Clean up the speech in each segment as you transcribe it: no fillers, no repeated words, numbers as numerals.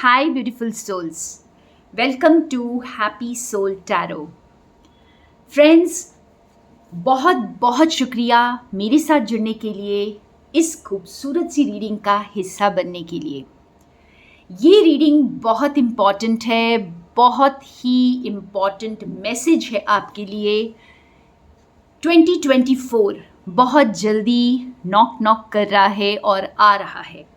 Hi, beautiful souls. Welcome to Happy Soul Tarot. Friends, बहुत बहुत शुक्रिया मेरे साथ जुड़ने के लिए, इस खूबसूरत सी रीडिंग का हिस्सा बनने के लिए। ये रीडिंग बहुत इम्पॉर्टेंट है, बहुत ही इम्पॉर्टेंट मैसेज है आपके लिए। 2024 बहुत जल्दी नॉक नॉक कर रहा है और आ रहा है।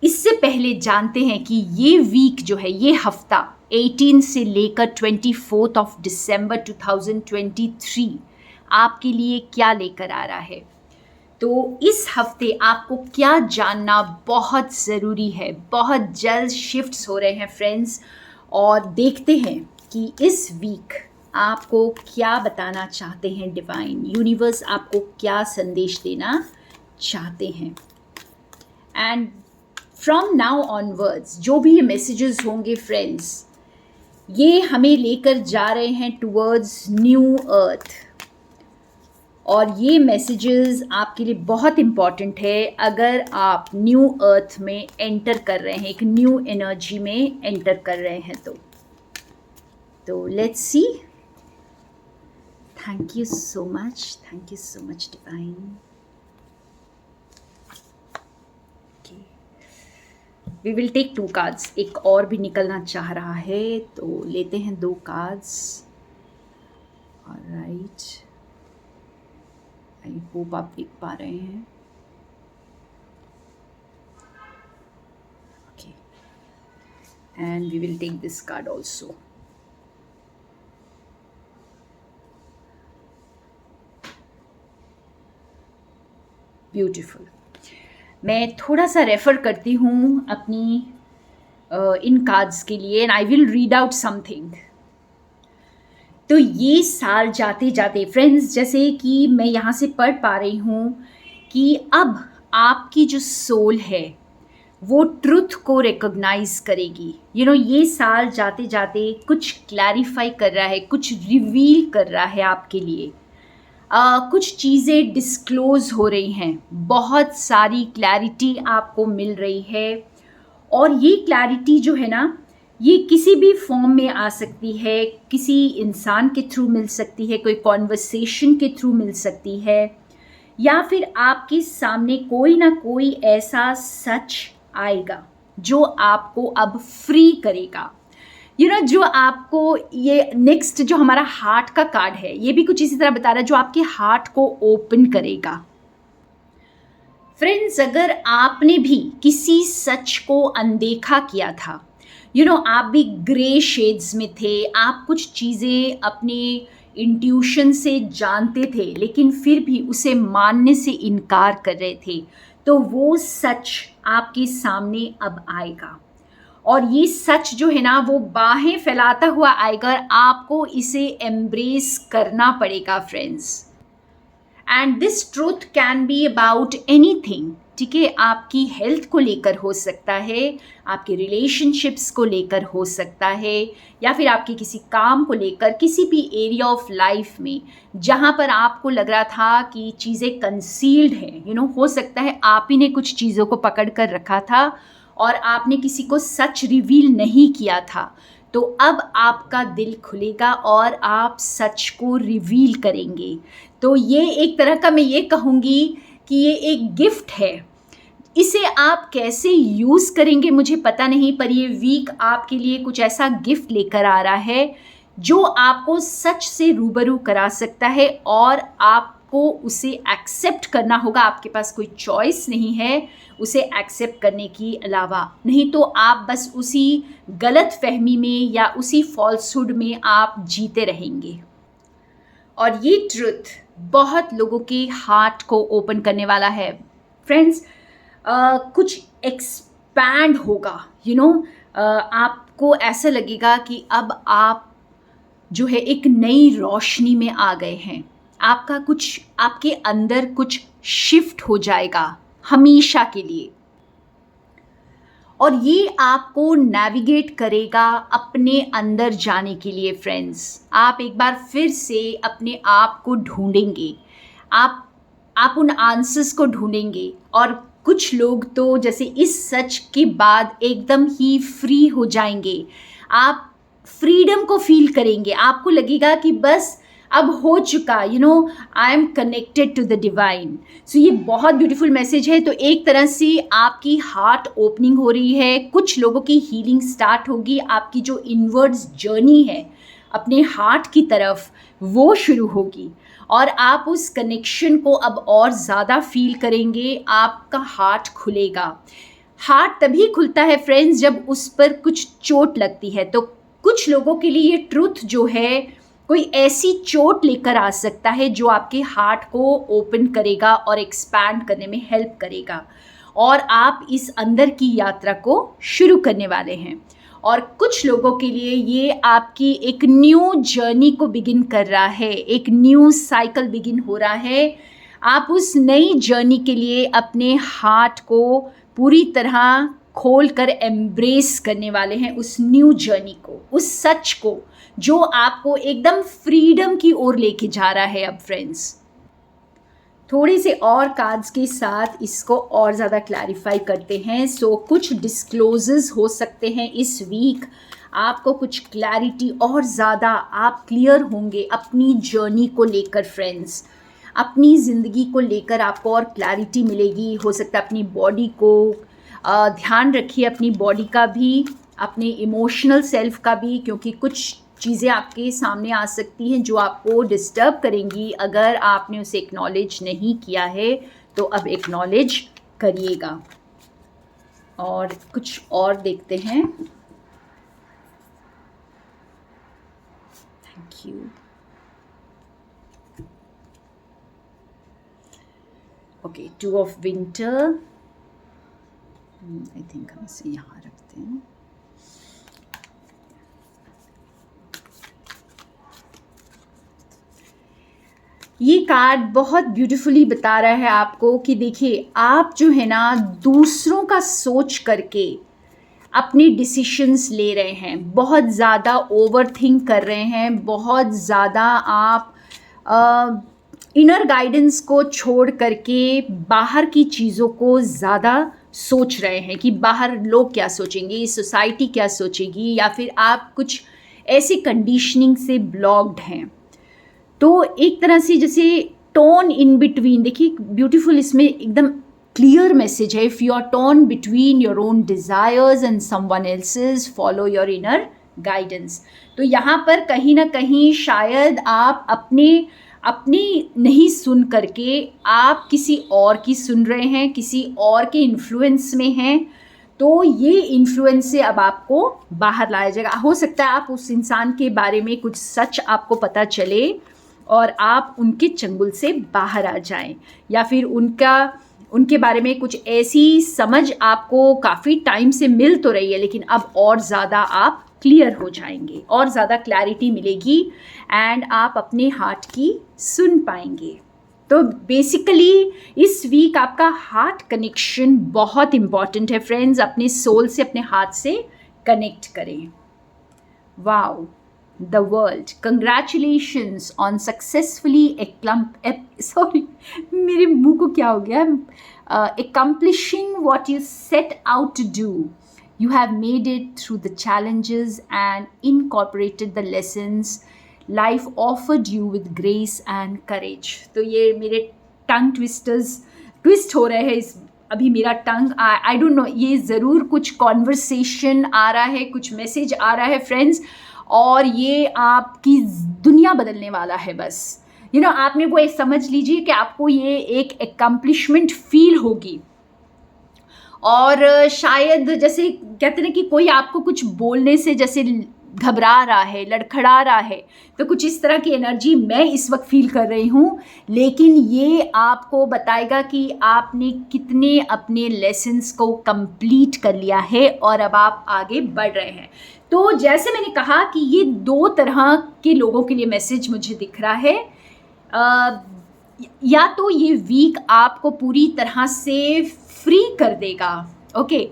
इससे पहले जानते हैं कि ये वीक जो है, ये हफ्ता 18 से लेकर 24 ऑफ दिसंबर 2023 आपके लिए क्या लेकर आ रहा है। तो इस हफ्ते आपको क्या जानना बहुत ज़रूरी है। बहुत जल्द शिफ्ट्स हो रहे हैं फ्रेंड्स, और देखते हैं कि इस वीक आपको क्या बताना चाहते हैं डिवाइन यूनिवर्स, आपको क्या संदेश देना चाहते हैं। एंड फ्रॉम नाउ ऑनवर्ड्स जो भी ये मैसेजेस होंगे फ्रेंड्स, ये हमें लेकर जा रहे हैं टुवर्ड्स न्यू अर्थ। और ये मैसेजेस आपके लिए बहुत इम्पॉर्टेंट है अगर आप न्यू अर्थ में एंटर कर रहे हैं, एक न्यू एनर्जी में एंटर कर रहे हैं। तो let's see. Thank you so much Divine. We will take 2 cards. एक और भी निकलना चाह रहा है तो लेते हैं 2 कार्ड्स। ऑलराइट, आई होप आप देख पा रहे हैं। Okay, and we will take this card also. Beautiful. मैं थोड़ा सा रेफ़र करती हूँ अपनी इन कार्ड्स के लिए, and I will read out something. तो ये साल जाते जाते फ्रेंड्स, जैसे कि मैं यहाँ से पढ़ पा रही हूँ कि अब आपकी जो सोल है वो ट्रुथ को रिकॉग्नाइज करेगी। ये साल जाते जाते कुछ क्लैरिफाई कर रहा है, कुछ रिवील कर रहा है आपके लिए। कुछ चीज़ें डिस्क्लोज़ हो रही हैं, बहुत सारी क्लैरिटी आपको मिल रही है। और ये क्लैरिटी जो है ना, ये किसी भी फॉर्म में आ सकती है, किसी इंसान के थ्रू मिल सकती है, कोई कॉन्वर्सेशन के थ्रू मिल सकती है, या फिर आपके सामने कोई ना कोई ऐसा सच आएगा जो आपको अब फ्री करेगा। जो आपको ये नेक्स्ट जो हमारा हार्ट का कार्ड है, ये भी कुछ इसी तरह बता रहा है, जो आपके हार्ट को ओपन करेगा। फ्रेंड्स, अगर आपने भी किसी सच को अनदेखा किया था, आप भी ग्रे शेड्स में थे, आप कुछ चीज़ें अपने इंट्यूशन से जानते थे लेकिन फिर भी उसे मानने से इनकार कर रहे थे, तो वो सच आपके सामने अब आएगा। और ये सच जो है ना, वो बाहें फैलाता हुआ आएगा, आपको इसे एम्ब्रेस करना पड़ेगा friends. And this truth can be about anything. ठीक है, आपकी हेल्थ को लेकर हो सकता है, आपके रिलेशनशिप्स को लेकर हो सकता है, या फिर आपके किसी काम को लेकर, किसी भी एरिया ऑफ लाइफ में जहाँ पर आपको लग रहा था कि चीज़ें कंसील्ड हैं। हो सकता है आप ही ने कुछ चीज़ों को पकड़ कर रखा था और आपने किसी को सच रिवील नहीं किया था। तो अब आपका दिल खुलेगा और आप सच को रिवील करेंगे। तो ये एक तरह का, मैं ये कहूँगी कि ये एक गिफ्ट है। इसे आप कैसे यूज़ करेंगे मुझे पता नहीं, पर ये वीक आपके लिए कुछ ऐसा गिफ्ट लेकर आ रहा है जो आपको सच से रूबरू करा सकता है, और आपको उसे एक्सेप्ट करना होगा। आपके पास कोई चॉइस नहीं है उसे एक्सेप्ट करने की अलावा, नहीं तो आप बस उसी गलत फहमी में या उसी फॉल्सहुड में आप जीते रहेंगे। और ये ट्रुथ बहुत लोगों के हार्ट को ओपन करने वाला है फ्रेंड्स। कुछ एक्सपैंड होगा, आपको ऐसा लगेगा कि अब आप जो है एक नई रोशनी में आ गए हैं। आपका कुछ, आपके अंदर कुछ शिफ्ट हो जाएगा हमेशा के लिए, और ये आपको नेविगेट करेगा अपने अंदर जाने के लिए फ्रेंड्स। आप एक बार फिर से अपने आप को ढूंढेंगे, आप उन आंसर्स को ढूंढेंगे, और कुछ लोग तो जैसे इस सच के बाद एकदम ही फ्री हो जाएंगे, आप फ्रीडम को फील करेंगे, आपको लगेगा कि बस अब हो चुका, I am connected to the divine. So ये बहुत ब्यूटीफुल मैसेज है। तो एक तरह से आपकी हार्ट ओपनिंग हो रही है, कुछ लोगों की हीलिंग स्टार्ट होगी, आपकी जो इनवर्ड्स जर्नी है अपने हार्ट की तरफ वो शुरू होगी और आप उस कनेक्शन को अब और ज़्यादा फील करेंगे, आपका हार्ट खुलेगा। हार्ट तभी खुलता है फ्रेंड्स जब उस पर कुछ चोट लगती है। तो कुछ लोगों के लिए ये ट्रुथ जो है कोई ऐसी चोट लेकर आ सकता है जो आपके हार्ट को ओपन करेगा और एक्सपैंड करने में हेल्प करेगा और आप इस अंदर की यात्रा को शुरू करने वाले हैं। और कुछ लोगों के लिए ये आपकी एक न्यू जर्नी को बिगिन कर रहा है, एक न्यू साइकिल बिगिन हो रहा है। आप उस नई जर्नी के लिए अपने हार्ट को पूरी तरह खोल कर एम्ब्रेस करने वाले हैं, उस न्यू जर्नी को, उस सच को जो आपको एकदम फ्रीडम की ओर लेके जा रहा है। अब फ्रेंड्स थोड़े से और कार्ड्स के साथ इसको और ज़्यादा क्लैरिफाई करते हैं। सो कुछ डिस्क्लोजेस हो सकते हैं इस वीक, आपको कुछ क्लैरिटी और ध्यादा आप क्लियर होंगे अपनी जर्नी को लेकर फ्रेंड्स, अपनी ज़िंदगी को लेकर आपको और क्लैरिटी मिलेगी। हो सकता है अपनी बॉडी को ध्यान रखिए, अपनी बॉडी का भी, अपने इमोशनल सेल्फ का भी, क्योंकि कुछ चीज़ें आपके सामने आ सकती हैं जो आपको डिस्टर्ब करेंगी। अगर आपने उसे एक्नॉलेज नहीं किया है तो अब एक्नॉलेज करिएगा। और कुछ और देखते हैं। Thank you. Okay, 2 of winter, I think हम इसे यहाँ रखते हैं। ये कार्ड बहुत ब्यूटीफुली बता रहा है आपको कि देखिए आप जो है ना दूसरों का सोच करके अपने डिसीशंस ले रहे हैं, बहुत ज़्यादा ओवरथिंक कर रहे हैं, बहुत ज़्यादा आप इनर गाइडेंस को छोड़ करके बाहर की चीज़ों को ज़्यादा सोच रहे हैं कि बाहर लोग क्या सोचेंगे, सोसाइटी क्या सोचेगी, या फिर आप कुछ ऐसे कंडीशनिंग से ब्लॉक्ड हैं। तो एक तरह से जैसे टोन इन बिटवीन, देखिए ब्यूटीफुल इसमें एकदम क्लियर मैसेज है। If you are torn between your own desires and someone else's, follow your inner guidance. तो यहाँ पर कहीं ना कहीं शायद आप अपनी नहीं सुन करके आप किसी और की सुन रहे हैं, किसी और के इन्फ्लुएंस में हैं। तो ये इन्फ्लुएंस से अब आपको बाहर लाया जाएगा। हो सकता है आप उस इंसान के बारे में कुछ सच आपको पता चले और आप उनके चंगुल से बाहर आ जाएं, या फिर उनके बारे में कुछ ऐसी समझ आपको काफ़ी टाइम से मिल तो रही है, लेकिन अब और ज़्यादा आप क्लियर हो जाएंगे, और ज़्यादा क्लैरिटी मिलेगी एंड आप अपने हार्ट की सुन पाएंगे। तो बेसिकली इस वीक आपका हार्ट कनेक्शन बहुत इम्पॉर्टेंट है फ्रेंड्स। अपने सोल से, अपने हार्ट से कनेक्ट करें। Wow, the world, congratulations on successfully मेरे मुंह को क्या हो गया, accomplishing what you set out to do. You have made it through the challenges and incorporated the lessons life offered you with grace and courage. तो ये मेरे टंग twist हो रहे हैं अभी मेरा टंग, आई डोंट नो, ये ज़रूर कुछ कॉन्वर्सेशन आ रहा है, कुछ मैसेज आ रहा है फ्रेंड्स, और ये आपकी दुनिया बदलने वाला है। बस आपने वो समझ लीजिए कि आपको ये एक एकम्प्लिशमेंट फील होगी। और शायद जैसे कहते हैं कि कोई आपको कुछ बोलने से जैसे घबरा रहा है, लड़खड़ा रहा है, तो कुछ इस तरह की एनर्जी मैं इस वक्त फील कर रही हूँ। लेकिन ये आपको बताएगा कि आपने कितने अपने लेसन्स को कंप्लीट कर लिया है और अब आप आगे बढ़ रहे हैं। तो जैसे मैंने कहा कि ये 2 तरह के लोगों के लिए मैसेज मुझे दिख रहा है। या तो ये वीक आपको पूरी तरह से फ्री कर देगा, ओके,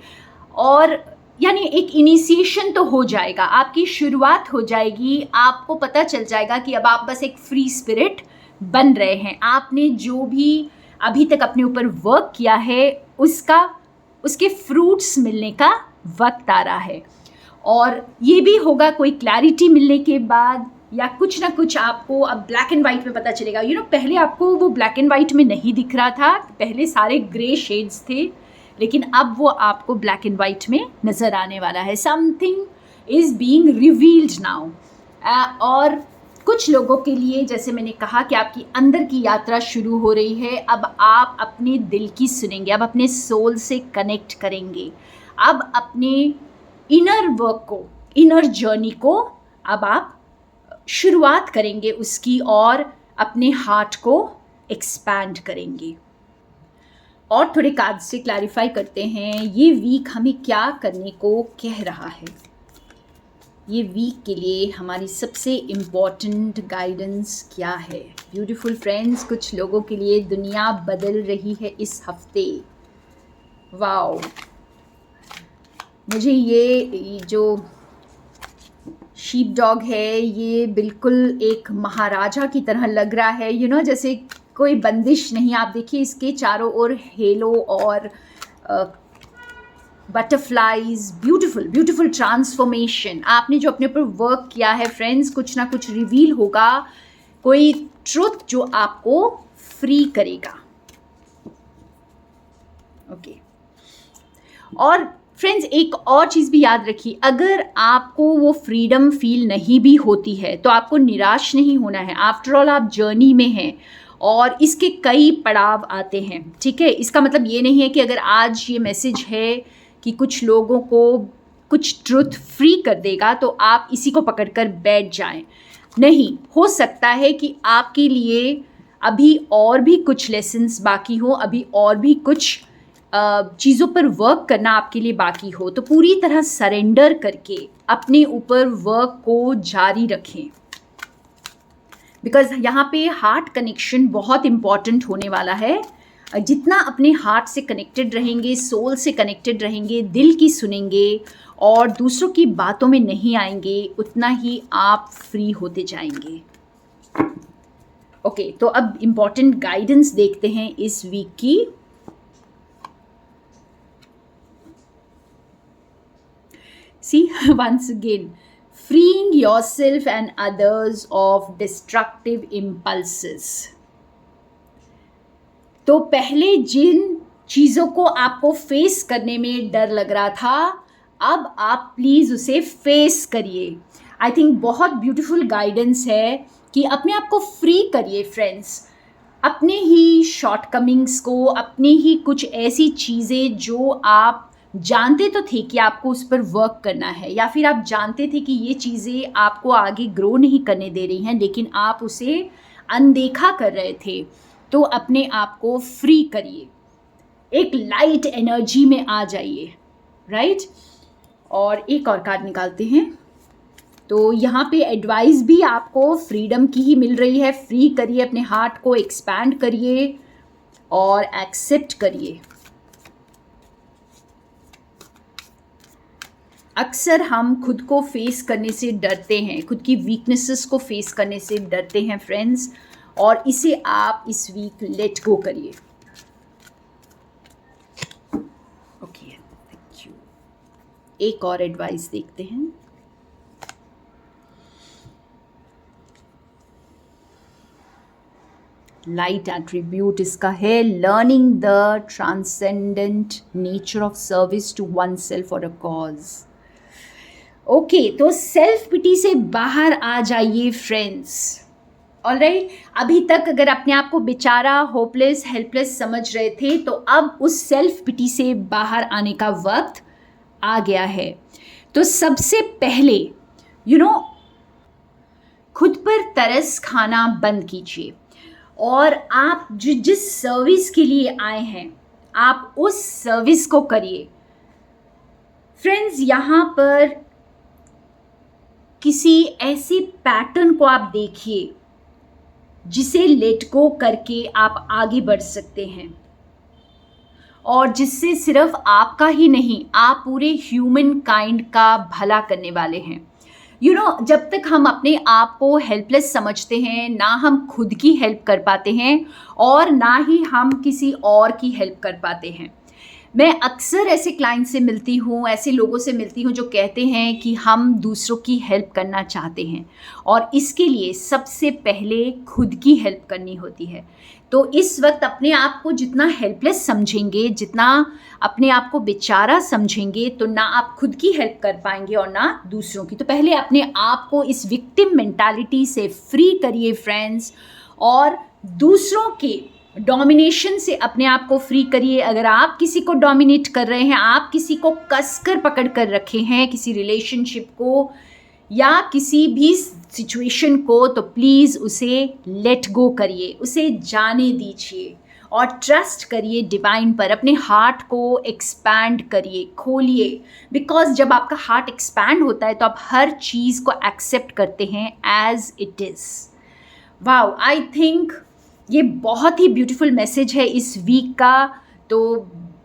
और यानी एक इनिशिएशन तो हो जाएगा, आपकी शुरुआत हो जाएगी, आपको पता चल जाएगा कि अब आप बस एक फ्री स्पिरिट बन रहे हैं। आपने जो भी अभी तक अपने ऊपर वर्क किया है उसके फ्रूट्स मिलने का वक्त आ रहा है। और ये भी होगा कोई क्लैरिटी मिलने के बाद, या कुछ ना कुछ आपको अब ब्लैक एंड वाइट में पता चलेगा। पहले आपको वो ब्लैक एंड वाइट में नहीं दिख रहा था, पहले सारे ग्रे शेड्स थे, लेकिन अब वो आपको ब्लैक एंड वाइट में नज़र आने वाला है। Something is being revealed now. और कुछ लोगों के लिए, जैसे मैंने कहा कि आपकी अंदर की यात्रा शुरू हो रही है। अब आप अपने दिल की सुनेंगे, अब अपने सोल से कनेक्ट करेंगे, अब अपने इनर वर्क को, इनर जर्नी को अब आप शुरुआत करेंगे उसकी, और अपने हार्ट को एक्सपैंड करेंगे। और थोड़े कार्ड से क्लैरिफाई करते हैं ये वीक हमें क्या करने को कह रहा है। ये वीक के लिए हमारी सबसे इम्पॉर्टेंट गाइडेंस क्या है। ब्यूटीफुल फ्रेंड्स, कुछ लोगों के लिए दुनिया बदल रही है इस हफ्ते। वाओ, मुझे ये जो शीप डॉग है ये बिल्कुल एक महाराजा की तरह लग रहा है। जैसे कोई बंदिश नहीं। आप देखिए इसके चारों ओर हेलो और बटरफ्लाइज, ब्यूटीफुल ब्यूटीफुल ट्रांसफॉर्मेशन। आपने जो अपने ऊपर वर्क किया है फ्रेंड्स, कुछ ना कुछ रिवील होगा, कोई ट्रुथ जो आपको फ्री करेगा। ओके। और फ्रेंड्स एक और चीज़ भी याद रखिए, अगर आपको वो फ्रीडम फील नहीं भी होती है तो आपको निराश नहीं होना है। आफ्टर ऑल आप जर्नी में हैं और इसके कई पड़ाव आते हैं, ठीक है। इसका मतलब ये नहीं है कि अगर आज ये मैसेज है कि कुछ लोगों को कुछ ट्रुथ फ्री कर देगा तो आप इसी को पकड़कर बैठ जाएं। नहीं, हो सकता है कि आपके लिए अभी और भी कुछ लेसन्स बाकी हो, अभी और भी कुछ चीज़ों पर वर्क करना आपके लिए बाकी हो। तो पूरी तरह सरेंडर करके अपने ऊपर वर्क को जारी रखें, बिकॉज यहाँ पे हार्ट कनेक्शन बहुत इम्पॉर्टेंट होने वाला है। जितना अपने हार्ट से कनेक्टेड रहेंगे, सोल से कनेक्टेड रहेंगे, दिल की सुनेंगे और दूसरों की बातों में नहीं आएंगे, उतना ही आप फ्री होते जाएंगे। ओके, तो अब इम्पॉर्टेंट गाइडेंस देखते हैं इस वीक की। See, once again, freeing yourself and others of destructive impulses. तो पहले जिन चीज़ों को आपको फेस करने में डर लग रहा था, अब आप प्लीज़ उसे फेस करिए। आई थिंक बहुत ब्यूटीफुल गाइडेंस है कि अपने आप को फ्री करिए फ्रेंड्स। अपने ही शॉर्टकमिंग्स को, अपने ही कुछ ऐसी चीज़ें जो आप जानते तो थे कि आपको उस पर वर्क करना है, या फिर आप जानते थे कि ये चीज़ें आपको आगे ग्रो नहीं करने दे रही हैं, लेकिन आप उसे अनदेखा कर रहे थे। तो अपने आप को फ्री करिए, एक लाइट एनर्जी में आ जाइए, राइट। और एक और कार्ड निकालते हैं। तो यहाँ पे एडवाइस भी आपको फ्रीडम की ही मिल रही है। फ्री करिए, अपने हार्ट को एक्सपैंड करिए और एक्सेप्ट करिए। अक्सर हम खुद को फेस करने से डरते हैं, खुद की वीकनेसेस को फेस करने से डरते हैं फ्रेंड्स, और इसे आप इस वीक लेट गो करिए। Okay, thank you. एक और एडवाइस देखते हैं। लाइट एट्रीब्यूट इसका है learning the transcendent nature of service to oneself और अ कॉज। ओके, तो सेल्फ पिटी से बाहर आ जाइए फ्रेंड्स। ऑलराइट, अभी तक अगर अपने आप को बेचारा, होपलेस, हेल्पलेस समझ रहे थे, तो अब उस सेल्फ पिटी से बाहर आने का वक्त आ गया है। तो सबसे पहले खुद पर तरस खाना बंद कीजिए, और आप जिस सर्विस के लिए आए हैं आप उस सर्विस को करिए। फ्रेंड्स, यहाँ पर किसी ऐसी पैटर्न को आप देखिए जिसे लेट गो करके आप आगे बढ़ सकते हैं, और जिससे सिर्फ आपका ही नहीं, आप पूरे ह्यूमन काइंड का भला करने वाले हैं। जब तक हम अपने आप को हेल्पलेस समझते हैं, ना हम खुद की हेल्प कर पाते हैं और ना ही हम किसी और की हेल्प कर पाते हैं। मैं अक्सर ऐसे क्लाइंट से मिलती हूँ, ऐसे लोगों से मिलती हूँ जो कहते हैं कि हम दूसरों की हेल्प करना चाहते हैं और इसके लिए सबसे पहले खुद की हेल्प करनी होती है। तो इस वक्त अपने आप को जितना हेल्पलेस समझेंगे, जितना अपने आप को बेचारा समझेंगे, तो ना आप खुद की हेल्प कर पाएंगे और ना दूसरों की। तो पहले अपने आप को इस विक्टिम मेंटालिटी से फ्री करिए फ्रेंड्स, और दूसरों के डोमिनेशन से अपने आप को फ्री करिए। अगर आप किसी को डोमिनेट कर रहे हैं, आप किसी को कसकर पकड़ कर रखे हैं, किसी रिलेशनशिप को या किसी भी सिचुएशन को, तो प्लीज़ उसे लेट गो करिए, उसे जाने दीजिए और ट्रस्ट करिए डिवाइन पर। अपने हार्ट को एक्सपैंड करिए, खोलिए, बिकॉज जब आपका हार्ट एक्सपैंड होता है तो आप हर चीज़ को एक्सेप्ट करते हैं as it is. Wow, I think ये बहुत ही ब्यूटीफुल मैसेज है इस वीक का। तो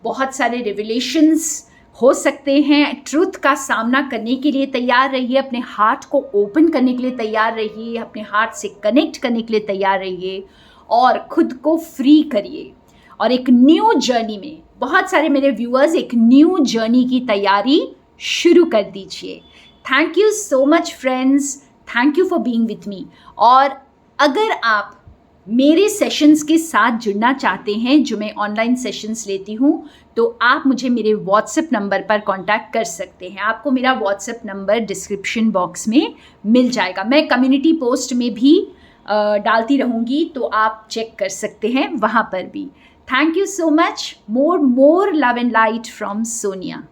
बहुत सारे रिविलेशंस हो सकते हैं। ट्रुथ का सामना करने के लिए तैयार रहिए, अपने हार्ट को ओपन करने के लिए तैयार रहिए, अपने हार्ट से कनेक्ट करने के लिए तैयार रहिए और खुद को फ्री करिए। और एक न्यू जर्नी में, बहुत सारे मेरे व्यूअर्स एक न्यू जर्नी की तैयारी शुरू कर दीजिए। Thank you so much friends, thank you for being with me. और अगर आप मेरे सेशंस के साथ जुड़ना चाहते हैं, जो मैं ऑनलाइन सेशंस लेती हूँ, तो आप मुझे मेरे व्हाट्सएप नंबर पर कांटेक्ट कर सकते हैं। आपको मेरा व्हाट्सएप नंबर डिस्क्रिप्शन बॉक्स में मिल जाएगा। मैं कम्युनिटी पोस्ट में भी डालती रहूँगी, तो आप चेक कर सकते हैं वहाँ पर भी। Thank you so much. More love and light from Sonia.